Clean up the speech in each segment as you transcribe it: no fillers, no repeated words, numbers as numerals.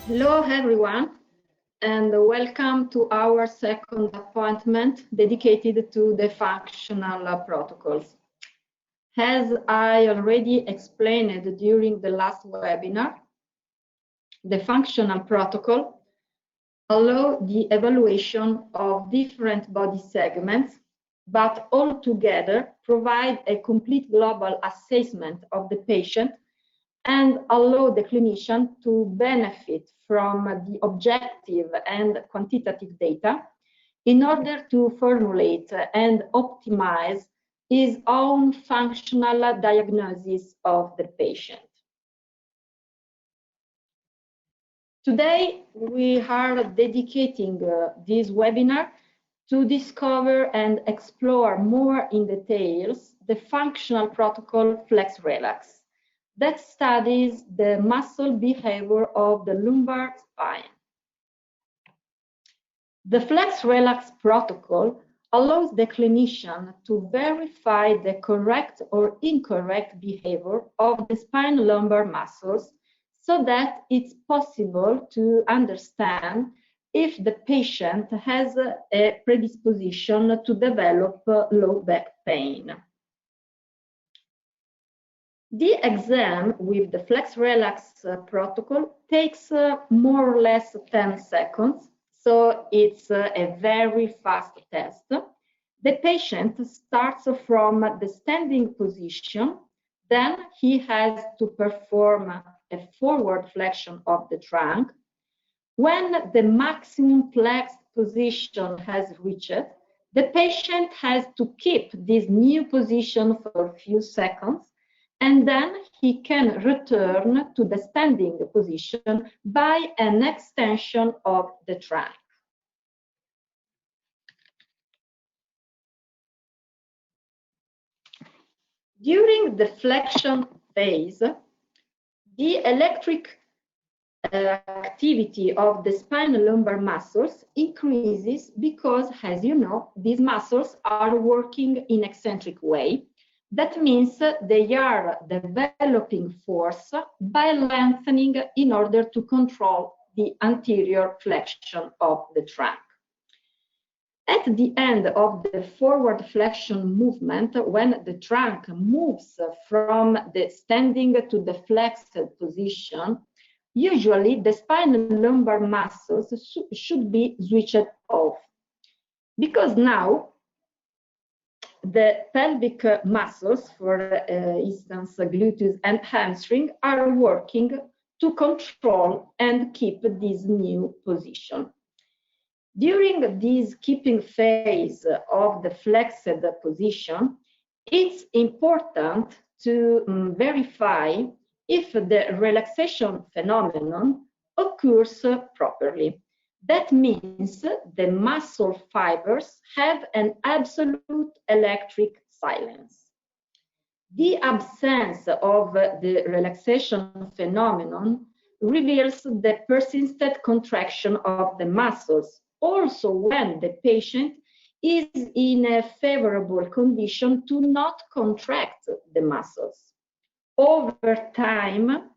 Hello everyone, and welcome to our second appointment dedicated to the functional protocols. As I already explained during the last webinar, the functional protocol allows the evaluation of different body segments, but all together provide a complete global assessment of the patient and allow the clinician to benefit from the objective and quantitative data in order to formulate and optimize his own functional diagnosis of the patient. Today, we are dedicating this webinar to discover and explore more in details the functional protocol Flex Relax that studies the muscle behavior of the lumbar spine. The Flex Relax protocol allows the clinician to verify the correct or incorrect behavior of the spine lumbar muscles so that it's possible to understand if the patient has a predisposition to develop low back pain. The exam with the Flex Relax protocol takes more or less 10 seconds, so it's a very fast test. The patient starts from the standing position, then he has to perform a forward flexion of the trunk. When the maximum flexed position has reached, the patient has to keep this new position for a few seconds, and then he can return to the standing position by an extension of the trunk. During the flexion phase, the electric activity of the spinal lumbar muscles increases because, as you know, these muscles are working in eccentric way. That means they are developing force by lengthening in order to control the anterior flexion of the trunk. At the end of the forward flexion movement, when the trunk moves from the standing to the flexed position, usually the spinal lumbar muscles should be switched off, because now the pelvic muscles, for instance, gluteus and hamstring, are working to control and keep this new position. During this keeping phase of the flexed position, it's important to verify if the relaxation phenomenon occurs properly. That means the muscle fibers have an absolute electric silence. The absence of the relaxation phenomenon reveals the persistent contraction of the muscles, also when the patient is in a favorable condition to not contract the muscles. Over time,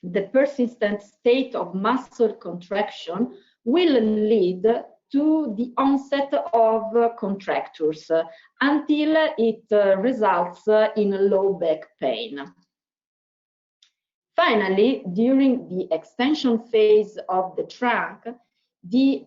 the persistent state of muscle contraction will lead to the onset of contractures until it results in low back pain. Finally, during the extension phase of the trunk, the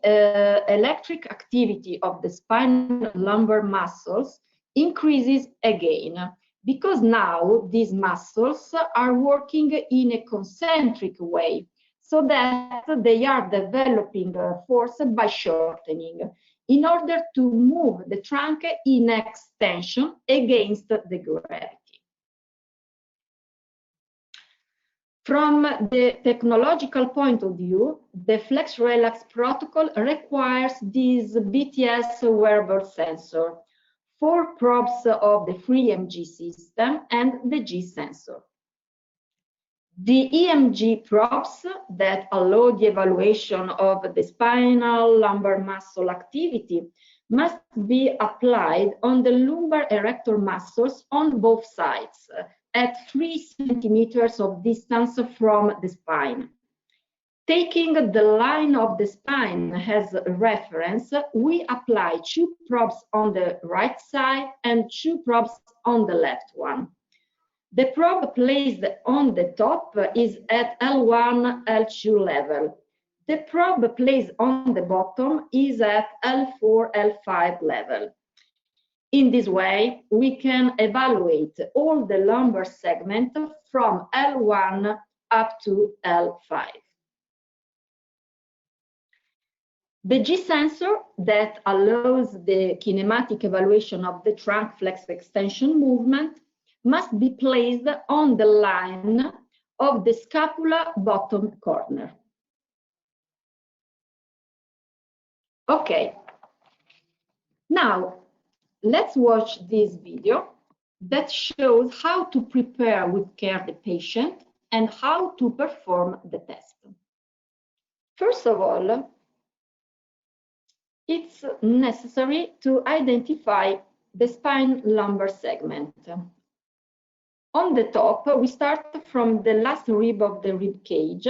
electric activity of the spinal lumbar muscles increases again, because now these muscles are working in a concentric way, so that they are developing force by shortening in order to move the trunk in extension against the gravity. From the technological point of view, the Flex Relax protocol requires this BTS wearable sensor, 4 probes of the FreeMG system, and the G sensor. The EMG probes that allow the evaluation of the spinal lumbar muscle activity must be applied on the lumbar erector muscles on both sides at 3 centimeters of distance from the spine. Taking the line of the spine as a reference, we apply 2 probes on the right side and 2 probes on the left one. The probe placed on the top is at L1, L2 level. The probe placed on the bottom is at L4, L5 level. In this way, we can evaluate all the lumbar segment from L1 up to L5. The G sensor that allows the kinematic evaluation of the trunk flex extension movement must be placed on the line of the scapula bottom corner. Okay, now let's watch this video that shows how to prepare with care the patient and how to perform the test. First of all, it's necessary to identify the spine lumbar segment. On the top, we start from the last rib of the rib cage,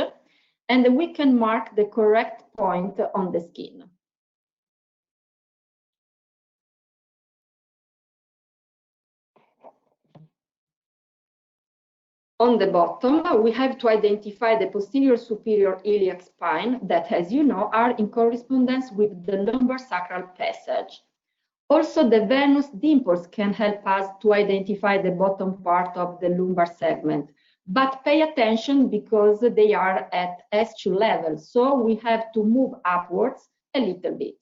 and we can mark the correct point on the skin. On the bottom, we have to identify the posterior superior iliac spine that, as you know, are in correspondence with the lumbar sacral passage. Also, the venous dimples can help us to identify the bottom part of the lumbar segment, but pay attention because they are at S2 level, so we have to move upwards a little bit.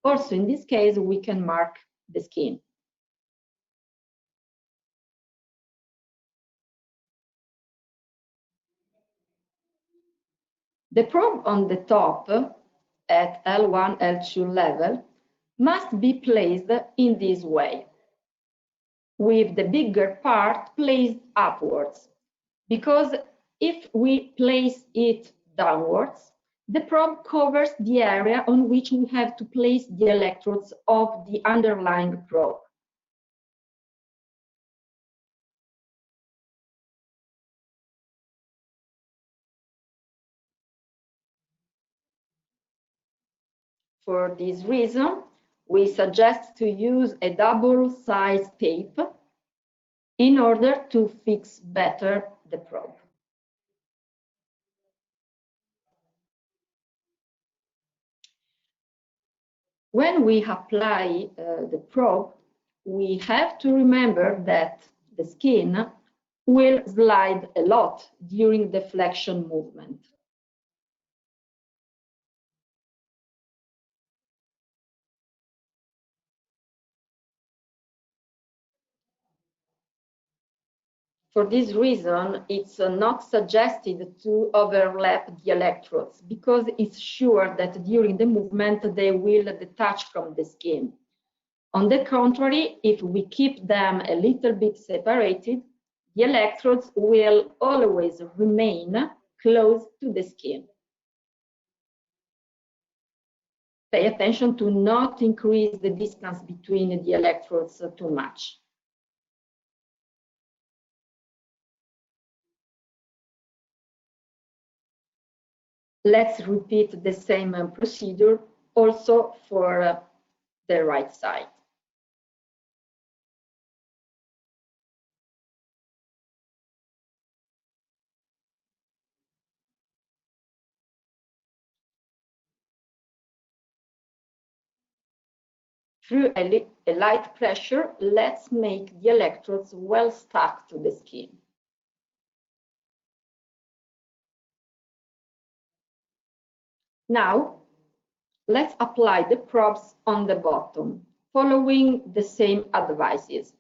Also, in this case, we can mark the skin. The probe on the top at L1, L2 level must be placed in this way, with the bigger part placed upwards, because if we place it downwards, the probe covers the area on which we have to place the electrodes of the underlying probe. For this reason, we suggest to use a double-sized tape in order to fix better the probe. When we apply the probe, we have to remember that the skin will slide a lot during the flexion movement. For this reason, it's not suggested to overlap the electrodes because it's sure that during the movement they will detach from the skin. On the contrary, if we keep them a little bit separated, the electrodes will always remain close to the skin. Pay attention to not increase the distance between the electrodes too much. Let's repeat the same procedure also for the right side. Through a light pressure, let's make the electrodes well stuck to the skin. Now, let's apply the probes on the bottom, following the same advices.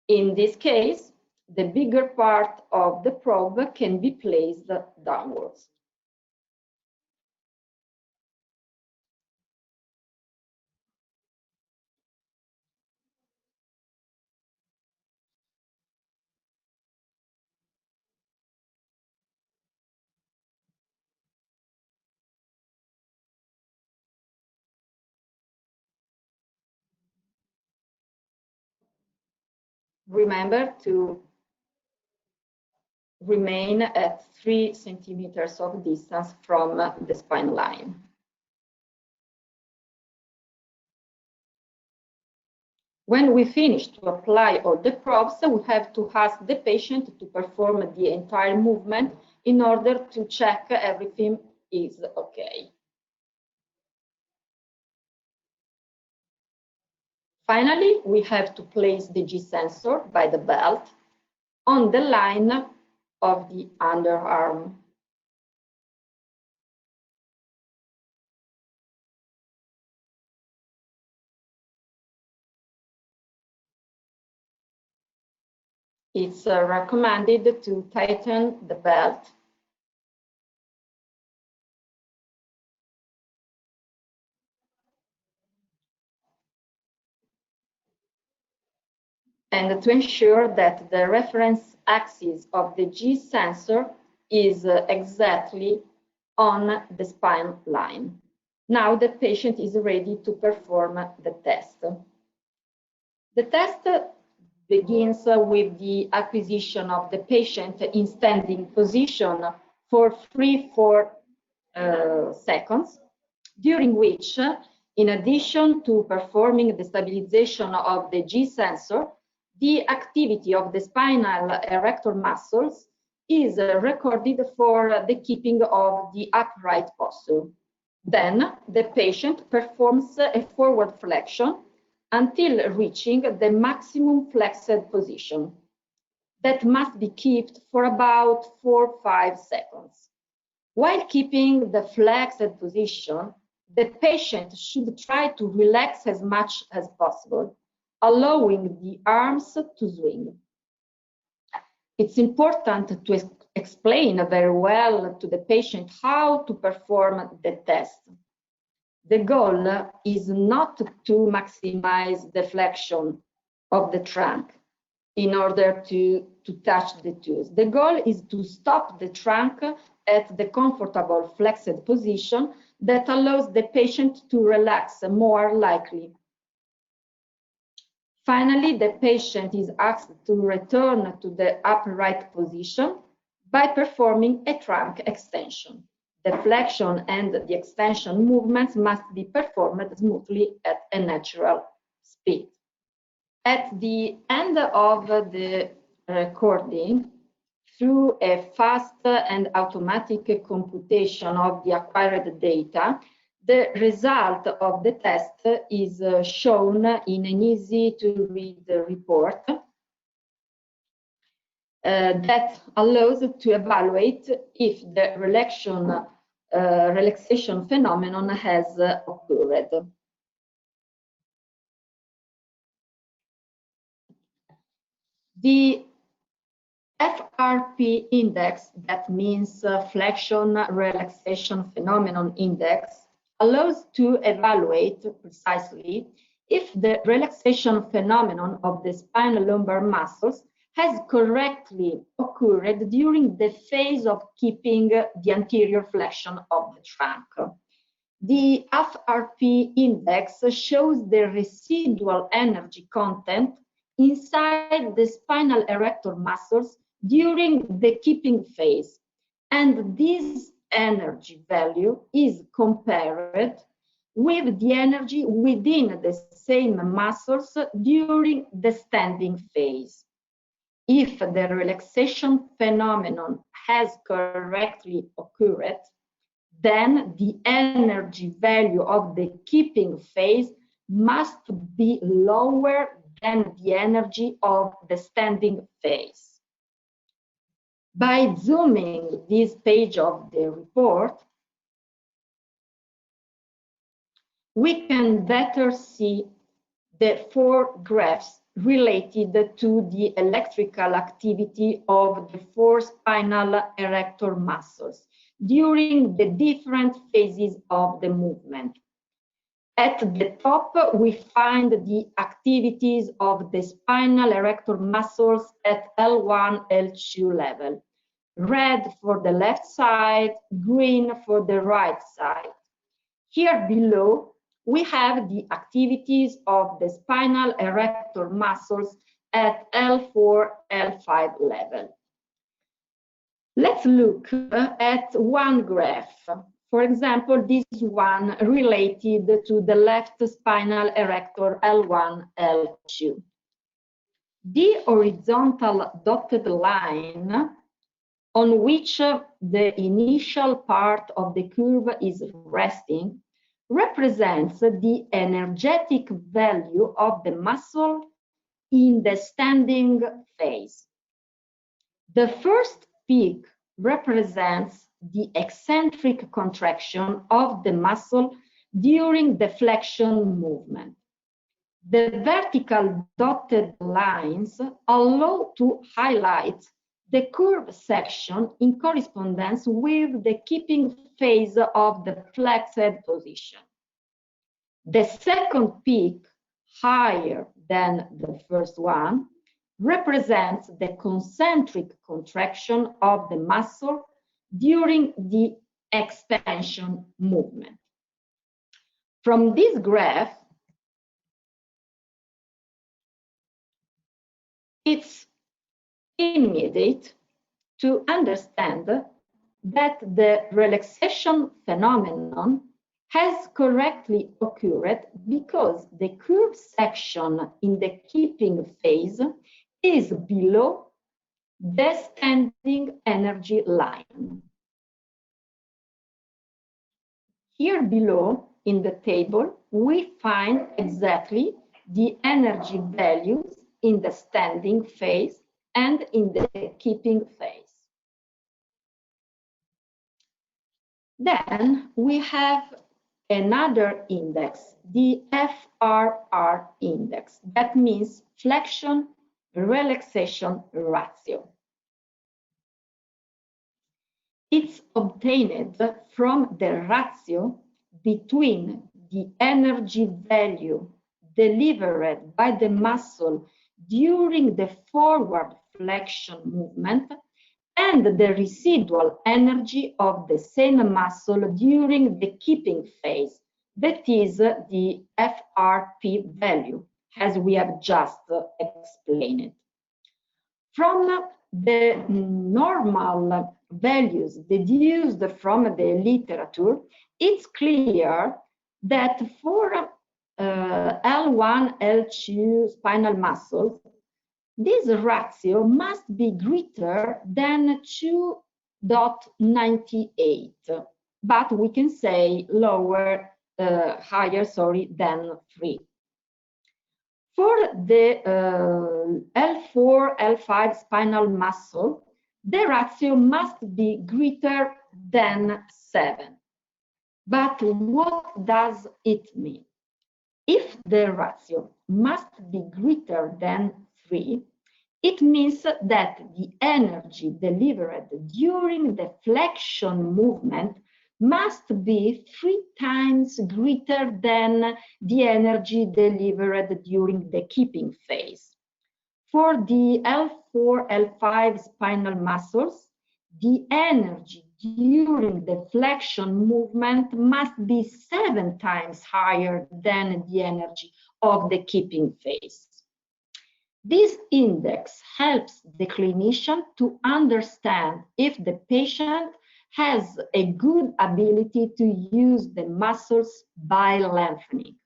In this case, the bigger part of the probe can be placed downwards. Remember to remain at 3 centimeters of distance from the spine line. When we finish to apply all the probes, we have to ask the patient to perform the entire movement in order to check everything is okay. Finally, we have to place the G sensor by the belt on the line of the underarm. It's recommended to tighten the belt and to ensure that the reference axis of the G sensor is exactly on the spine line. Now the patient is ready to perform the test. The test begins with the acquisition of the patient in standing position for 3-4 seconds, during which, in addition to performing the stabilization of the G sensor, the activity of the spinal erector muscles is recorded for the keeping of the upright posture. Then the patient performs a forward flexion until reaching the maximum flexed position. That must be kept for about 4-5 seconds. While keeping the flexed position, the patient should try to relax as much as possible, allowing the arms to swing. It's important to explain very well to the patient how to perform the test. The goal is not to maximize the flexion of the trunk in order to touch the tooth. The goal is to stop the trunk at the comfortable flexed position that allows the patient to relax more likely. Finally, the patient is asked to return to the upright position by performing a trunk extension. The flexion and the extension movements must be performed smoothly at a natural speed. At the end of the recording, through a fast and automatic computation of the acquired data, the result of the test is shown in an easy-to-read report that allows to evaluate if the relaxation phenomenon has occurred. The FRP Index, that means Flexion Relaxation Phenomenon Index, allows to evaluate precisely if the relaxation phenomenon of the spinal lumbar muscles has correctly occurred during the phase of keeping the anterior flexion of the trunk. The FRP Index shows the residual energy content inside the spinal erector muscles during the keeping phase, and this energy value is compared with the energy within the same muscles during the standing phase. If the relaxation phenomenon has correctly occurred, then the energy value of the keeping phase must be lower than the energy of the standing phase. By zooming this page of the report, we can better see the 4 graphs related to the electrical activity of the 4 spinal erector muscles during the different phases of the movement. At the top, we find the activities of the spinal erector muscles at L1, L2 level. Red for the left side, green for the right side. Here below, we have the activities of the spinal erector muscles at L4, L5 level. Let's look at one graph. For example, this one related to the left spinal erector L1, L2. The horizontal dotted line on which the initial part of the curve is resting represents the energetic value of the muscle in the standing phase. The first peak represents the eccentric contraction of the muscle during the flexion movement. The vertical dotted lines allow to highlight the curve section in correspondence with the keeping phase of the flexed position. The second peak, higher than the first one, represents the concentric contraction of the muscle during the expansion movement. From this graph, it's immediate to understand that the relaxation phenomenon has correctly occurred because the curve section in the keeping phase is below the standing energy line. Here below in the table, we find exactly the energy values in the standing phase and in the keeping phase. Then we have another index, the FRP Index. That means flexion relaxation ratio. It's obtained from the ratio between the energy value delivered by the muscle during the forward flexion movement and the residual energy of the same muscle during the keeping phase, that is the FRP value, as we have just explained. From the normal values deduced from the literature, it's clear that for L1, L2 spinal muscles, this ratio must be greater than 2.98, but we can say higher, than 3. For the L4, L5 spinal muscle, the ratio must be greater than 7. But what does it mean? If the ratio must be greater than 3, it means that the energy delivered during the flexion movement must be 3 times greater than the energy delivered during the keeping phase. For the L4, L5 spinal muscles, the energy during the flexion movement must be 7 times higher than the energy of the keeping phase. This index helps the clinician to understand if the patient has a good ability to use the muscles by lengthening.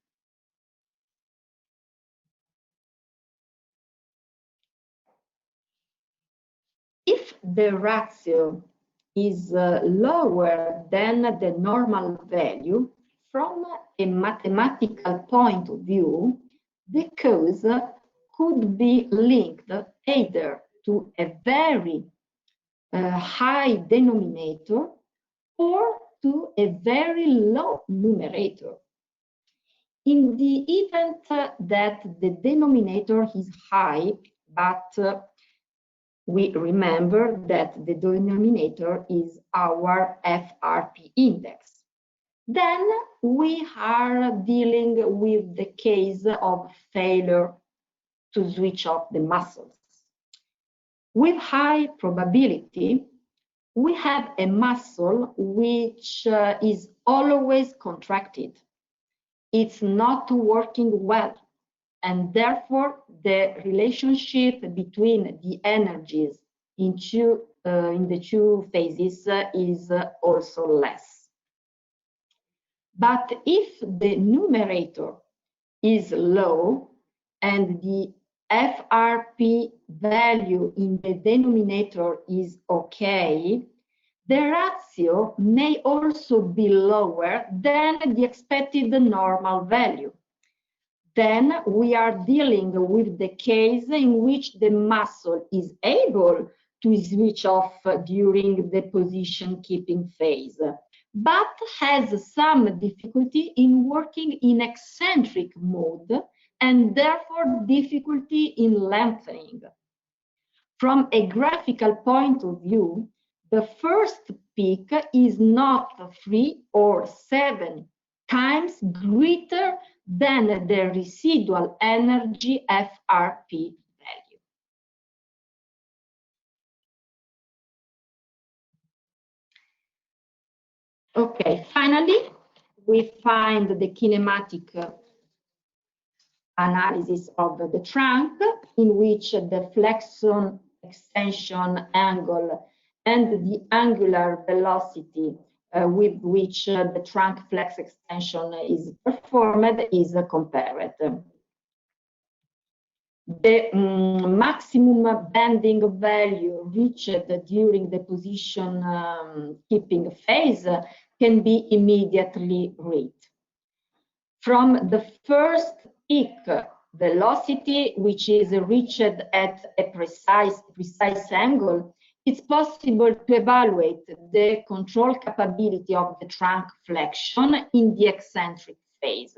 If the ratio is lower than the normal value, from a mathematical point of view, the cause could be linked either to a very high denominator or to a very low numerator. In the event that the denominator is high, but we remember that the denominator is our FRP index, then we are dealing with the case of failure to switch off the muscles. With high probability, we have a muscle which is always contracted. It's not working well, and therefore the relationship between the energies in the two phases is also less. But if the numerator is low and the FRP value in the denominator is okay, the ratio may also be lower than the expected normal value. Then we are dealing with the case in which the muscle is able to switch off during the position keeping phase, but has some difficulty in working in eccentric mode and therefore difficulty in lengthening. From a graphical point of view, the first peak is not 3 or 7 times greater than the residual energy FRP value. Okay, finally, we find the kinematic analysis of the trunk, in which the flexion extension angle and the angular velocity with which the trunk flex extension is performed is compared. The maximum bending value reached during the position keeping phase can be immediately read. From the first peak velocity, which is reached at a precise angle, it's possible to evaluate the control capability of the trunk flexion in the eccentric phase.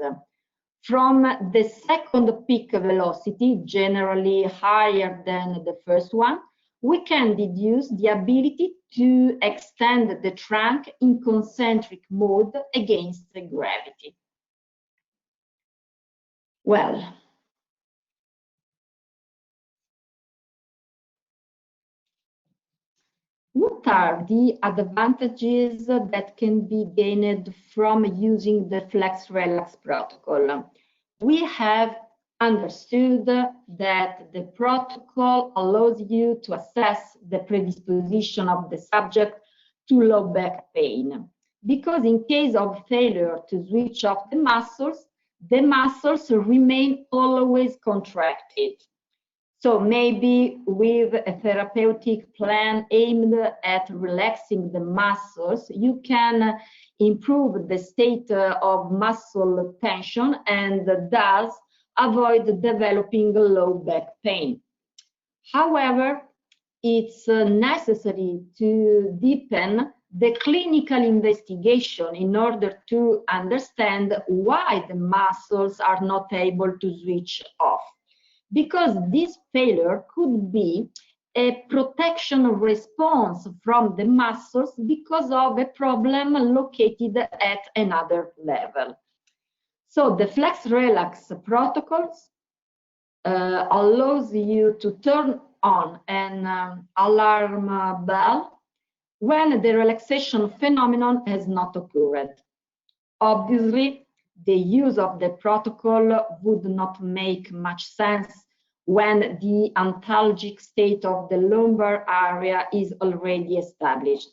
From the second peak velocity, generally higher than the first one, we can deduce the ability to extend the trunk in concentric mode against the gravity. Well, what are the advantages that can be gained from using the flex-relax protocol? We have understood that the protocol allows you to assess the predisposition of the subject to low back pain, because in case of failure to switch off the muscles remain always contracted. So maybe with a therapeutic plan aimed at relaxing the muscles, you can improve the state of muscle tension and thus avoid developing low back pain. However, it's necessary to deepen the clinical investigation in order to understand why the muscles are not able to switch off, because this failure could be a protection response from the muscles because of a problem located at another level. So the flex-relax protocols allows you to turn on an alarm bell when the relaxation phenomenon has not occurred. Obviously, the use of the protocol would not make much sense when the antalgic state of the lumbar area is already established,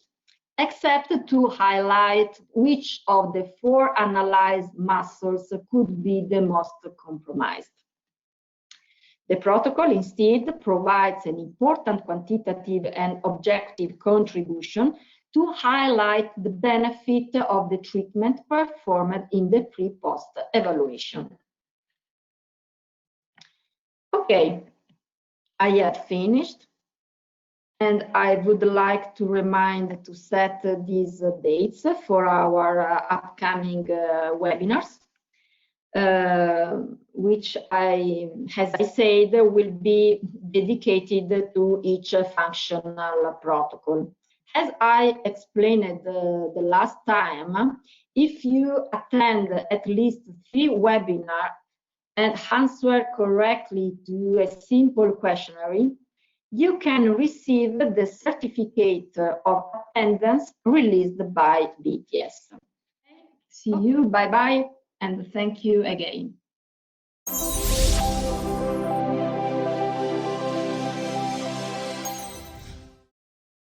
except to highlight which of the 4 analyzed muscles could be the most compromised. The protocol instead provides an important quantitative and objective contribution to highlight the benefit of the treatment performed in the pre-post evaluation. Okay, I have finished, and I would like to remind to set these dates for our upcoming webinars, which as I said, will be dedicated to each functional protocol. As I explained the last time, if you attend at least 3 webinars and answer correctly to a simple questionnaire, you can receive the certificate of attendance released by BTS. See you, bye-bye, and thank you again.